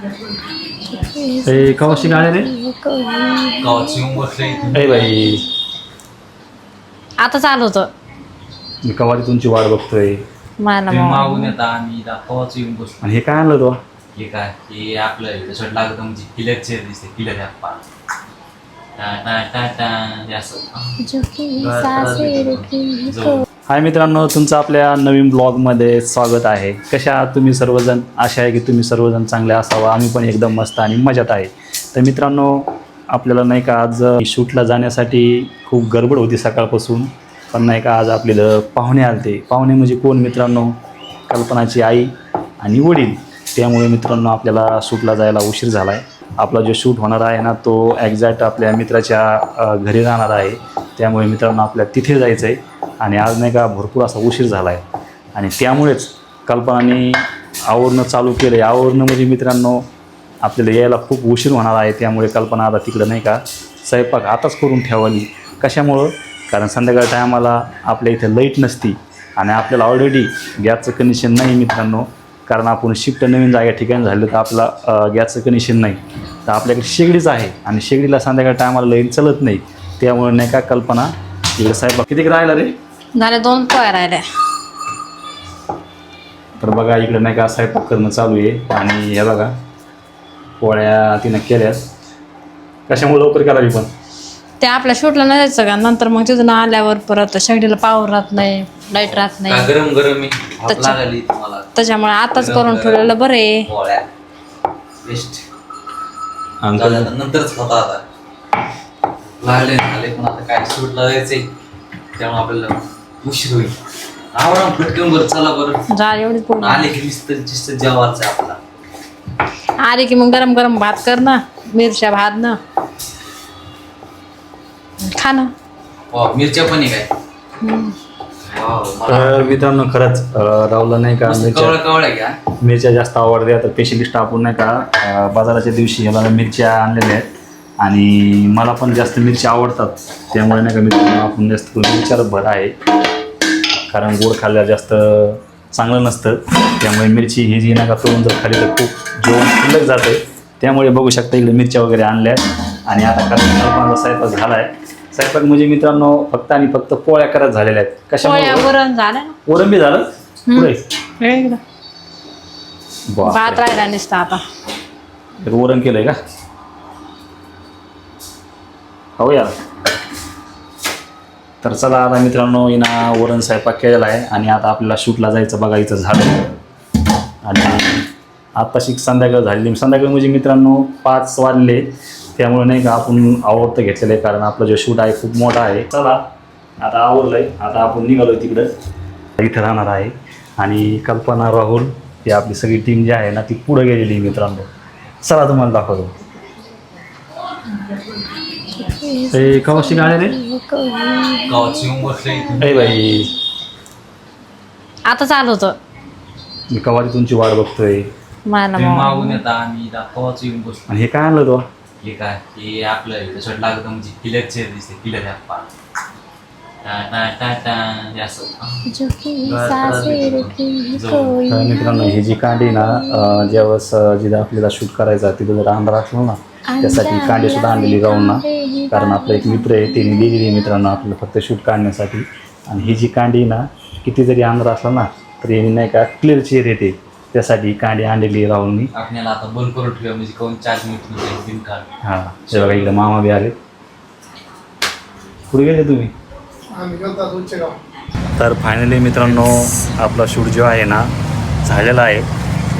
ए कवाशी गाड्या रे गावाची येऊन बसले ए बाई आता चालू होतं मी कवारी तुमची वाट बघतोय मला तुम्ही मागून येता आम्ही गावाची येऊन बसलो. आणि हे काय आणलं तो हे काय हे आपलं त्याच्यात लागत म्हणजे किलर चेअर दिसते किलर ह्या पार हाय मित्रांनो, तुमचं आपल्या नवीन ब्लॉगमध्ये स्वागत आहे. कशा आहात तुम्ही सर्वजण? आशा आहे की तुम्ही सर्वजण चांगले असावं. आम्ही पण एकदम मस्त आणि मजेत आहे. तर मित्रांनो, आपल्याला नाही का आज शूटला जाण्यासाठी खूप गडबड होती सकाळपासून. पण नाही का आज आपल्याला पाहुणे आलते. पाहुणे म्हणजे कोण मित्रांनो? कल्पनाची आई आणि वडील. त्यामुळे मित्रांनो आपल्याला शूटला जायला उशीर झाला आहे. आपला जो शूट होणार आहे ना तो ॲक्झॅक्ट आपल्या मित्राच्या घरी राहणार आहे. त्यामुळे मित्रांनो आपल्याला तिथे जायचं आहे. आणि आज नाही का भरपूर असा उशीर झाला आहे. आणि त्यामुळेच कल्पनाने आवरणं चालू केलं आहे. आवरणं म्हणजे मित्रांनो आपल्याला यायला खूप उशीर होणार आहे. त्यामुळे कल्पना आता तिकडं नाही का स्वयंपाक आताच करून ठेवावी. कशामुळं? कारण संध्याकाळ टायमाला आपल्या इथे लाईट नसती आणि आपल्याला ऑलरेडी गॅसचं कनेक्शन नाही मित्रांनो. कारण आपण शिफ्ट नवीन जागा ठिकाणी झालं तर आपला गॅसचं कनेक्शन नाही. तर आपल्याकडे शेगडीच आहे आणि शेगडीला संध्याकाळ टायमाला लाईट चालत नाही. त्यामुळे नाही का कल्पना इकडे स्वयंपाक किती राहिला रे? झाले 2 पोळ्या राहिल्या. तर बघा इकडे नाही का स्वयंपाक करणं चालू आहे. आणि हे बघा पोळ्या तिनं केल्यात. कशामुळे लवकर करावी पण? ते आपल्या शूटला नाही जायचं का? नंतर मग तिथून आल्यावर परत शेगडीला पावर राहत नाही, लाईट राहत नाही. गरम गरम मी लागली तुम्हाला त्याच्यामुळे आताच करून ठेवलेलं बरं आहे. पोळ्या बेस्ट अंकल नंतरच होता आता लागले झाले. पण आता काय शूटला जायचंय त्यामुळे आपल्याला उशीर होईल. आवडा पटकन बरं चला बरं. जा एवढीच पोळी आले की नुसतं जेवायचं आपला. आली की मग गरम गरम भात कर ना, मिरच्या भात ना खा ना. वाव मिरच्या पण आहे काय? वाव, मला तर मित्रांनो खरंच राहुलला नाही का मस्त कवळ कवळ आहे का? मिरच्या जास्त आवडत्या. तर स्पेशलिस्ट आपण नाही का बाजाराच्या दिवशी ह्याला मिरच्या आणलेल्या आहेत. आणि मला पण जास्त मिरच्या आवडतात. त्यामुळे नाही का मित्रांनो आपण जास्त करून मिरच्याला भर आहे. कारण गोड खाल्ल्यावर जास्त चांगलं नसतं. त्यामुळे मिरची ही जी नाही का तळून जर खाली तर खूप जेवण शिल्लक जातं. त्यामुळे बघू शकता इकडे मिरच्या वगैरे आणल्या आहेत. आणि आता कल्पनाचा स्वयंपाक झाला आहे. स्वयंपाक म्हणजे मित्रांनो फक्त आणि फक्त पोळ्या करत झालेल्या आहेत. पोळ्या कशामुळे? वरण झालं ना. वरण बी झालं पुढे एकदा भात राहिला नुसतं आता. वरण केलंय का? हो यार. तर चला आता मित्रांनो हिना वरण स्वयंपाक केलेला आहे. आणि आता आपल्याला शूटला जायचं बघा इथं झालं. आणि आत्ताशी संध्याकाळ झालेली. संध्याकाळ म्हणजे मित्रांनो 5 वाजले. त्यामुळे नाही का आपण आवडतं घेतलेलं आहे. कारण आपला जो शूट आहे खूप मोठा आहे. चला आता आवडलं आहे. आता आपण निघालो तिकडं इथं राहणार आहे. आणि कल्पना राहुल ही आपली सगळी टीम जी आहे ना ती पुढं गेलेली आहे मित्रांनो. चला तुम्हाला दाखवतो. ए कवाशी गाड्या रे गावाची येऊन बसले ए बाई आता चालू होतं मी कवारी तुमची वाट बघतोय. मला तुम्ही मागून येता आम्ही गावाची येऊन बसलो. आणि हे काय आणलं तो? हे काय हे आपलं त्याच्यात लागत म्हणजे किलर चेअर दिसते किलर ह्या पार तर मित्रांनो ही जी कांडी ना ज्यावेळेस जिथं आपल्याला शूट करायचा तिथं जर अंधार असलो ना त्यासाठी कांडी सुद्धा आणलेली राहून ना. कारण आपला एक मित्र आहे त्याने दिलेली आहे मित्रांनो आपल्याला फक्त शूट काढण्यासाठी. आणि ही जी कांडी ना किती जरी अंधार असला ना तरी नाही का क्लिअर चेअर येते. त्यासाठी कांडी आणलेली राहुलनी. आपल्याला आता बंद करून ठेवा म्हणजे कोण चार्ज मिळतो काढ. हां ते बघा इकडे मामा बी आले. कुठे गेले तुम्ही? तर फायनली मित्रांनो आपला शूट जो आहे ना झालेला आहे.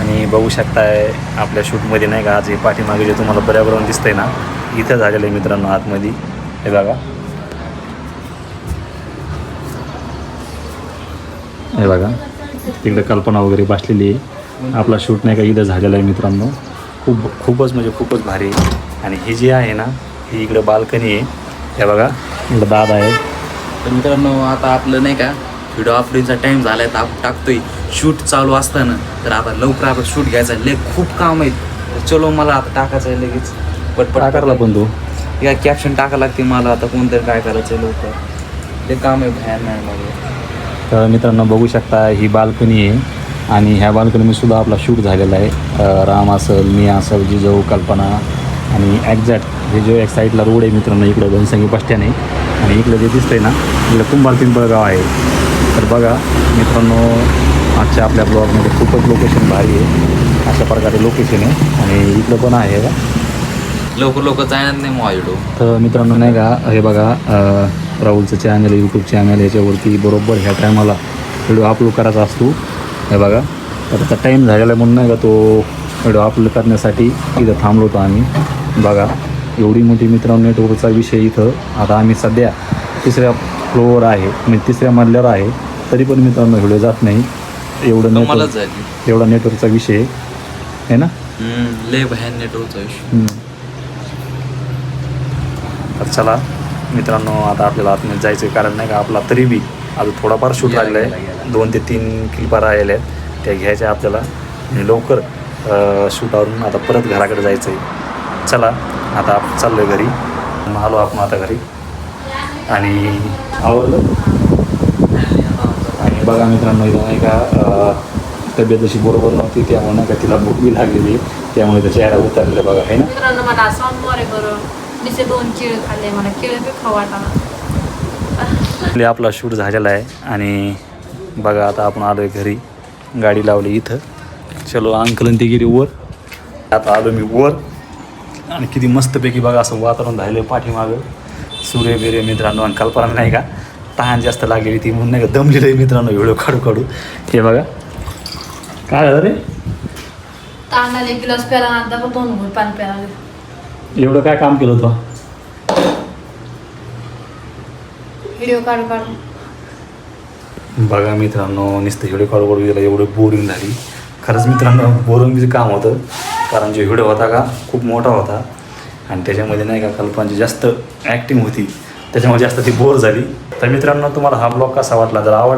आणि बघू शकताय आपल्या शूटमध्ये नाही का आज हे पाठीमागे जे तुम्हाला पर्यावरण दिसतंय ना इथं झालेलं आहे मित्रांनो आतमध्ये. हे बघा हे बघा तिकडे कल्पना वगैरे बसलेली आहे. आपला शूट नाही का इथं झालेला आहे मित्रांनो. खूपच म्हणजे खूपच भारी. आणि हे जे आहे ना ही इकडे बाल्कनी आहे. हे बघा इकडं दादा आहे. तर मित्रांनो आता आपलं नाही का व्हिडिओ अपलोडचा टाइम झालाय तर आपण टाकतोय शूट चालू असताना. तर आता लवकर आपण शूट घ्यायचा आहे. खूप काम आहेत. तर चलो मला आता टाकायचं आहे लगेच पटपट. टाकायला पण तू या कॅप्शन टाकायला लागते मला आता कोणतरी काय करायचं आहे लवकर ते काम आहे बाहेर नाही मला. तर मित्रांनो बघू शकता ही बाल्कनी आहे. आणि ह्या बाल्कनीमध्ये सुद्धा आपला शूट झालेला आहे. राम असेल, मी असेल, जिजाऊ, कल्पना आणि ॲक्झॅक्ट हे जो एक साईडला रोड आहे मित्रांनो, इकडं घनसंगी बसट्याने आणि इकडं जे दिसतंय ना इकडं कुंभार पिंपळगाव आहे. तर बघा मित्रांनो, आजच्या आपल्या ब्लॉगमध्ये खूपच लोकेशन भारी आहे. अशा प्रकारे लोकेशन आहे आणि इकडं पण आहे का लवकर जाणार नाही मग व्हिडिओ. तर मित्रांनो नाही का, हे बघा राहुलचं चॅनल, यूट्यूब चॅनल, याच्यावरती बरोबर ह्या टायमाला व्हिडिओ अपलोड करायचा असतो. हे बघा, तर आता टाईम झालेला म्हणून नाही का तो व्हिडिओ अपलोड करण्यासाठी इथं थांबलो होतो आम्ही. बघा एवढी मोठी मित्रांनो नेटवर्कचा विषय इथं. आता आम्ही सध्या 3ऱ्या फ्लोअर आहे, म्हणजे 3ऱ्या मजल्यावर आहे, तरी पण मित्रांनो व्हिडिओ जात नाही. एवढं मलाच नेटवर्क, झाली एवढा नेटवर्कचा विषय आहे ना. लय भयान नेटवर्कचा विषय. तर चला मित्रांनो, आता आपल्याला आतमध्ये जायचं आहे, कारण नाही का आपला तरी बी अजून थोडाफार शूट लागला आहे. 2 ते 3 क्लिपा राहिल्या आहेत, त्या घ्यायच्या आपल्याला आणि लवकर शूटावरून आता परत घराकडे जायचं आहे. चला आता आपण चाललो आहे घरी. आलो आपण आता घरी आणि आवडलं. आणि बघा मित्रांनो, इथं नाही का तब्येत अशी बरोबर नव्हती, त्यामुळे नाही का तिला भूक बी लागलेली, त्यामुळे त्याचा चेहरा उतरलेला बघा आहे ना. मित्रांनो मला सोमवारी बरं मी 2 केळं खाल्ले, मला केळं बी खाऊ वाटाणा. आपला शूट झालेला आहे आणि बघा आता आपण आलो आहे घरी. गाडी लावली इथं. चलो अंकलन ती गेली वर, आता आलो मी वर आणि किती मस्तपैकी बघा असं वातावरण राहिलं पाठीमागं, सूर्य बिर्य मित्रांनो. आणि कल्पना नाही का तहान जास्त लागलेली ती म्हणून नाही का दमलेलं आहे मित्रांनो व्हिडिओ काढू. हे बघा काय झालं रे, तांदळाला 1 गिलास प्याला नंतर पण 2 घोट पाणी प्याला. एवढं काय काम केलं होतं. व्हिडिओ काढू बघा मित्रांनो, नुसतं व्हिडिओ काढू गेला, एवढं बोरिंग झाली. खरंच मित्रांनो बोरिंगचं काम होतं, कारण जो व्हिडिओ होता का खूप मोठा होता आणि त्याच्यामध्ये नाही का कल्पनाची जास्त ॲक्टिंग होती, त्याच्यामुळे जास्त ती बोर झाली. तर मित्रांनो तुम्हाला हा ब्लॉग कसा वाटला, जर आवडला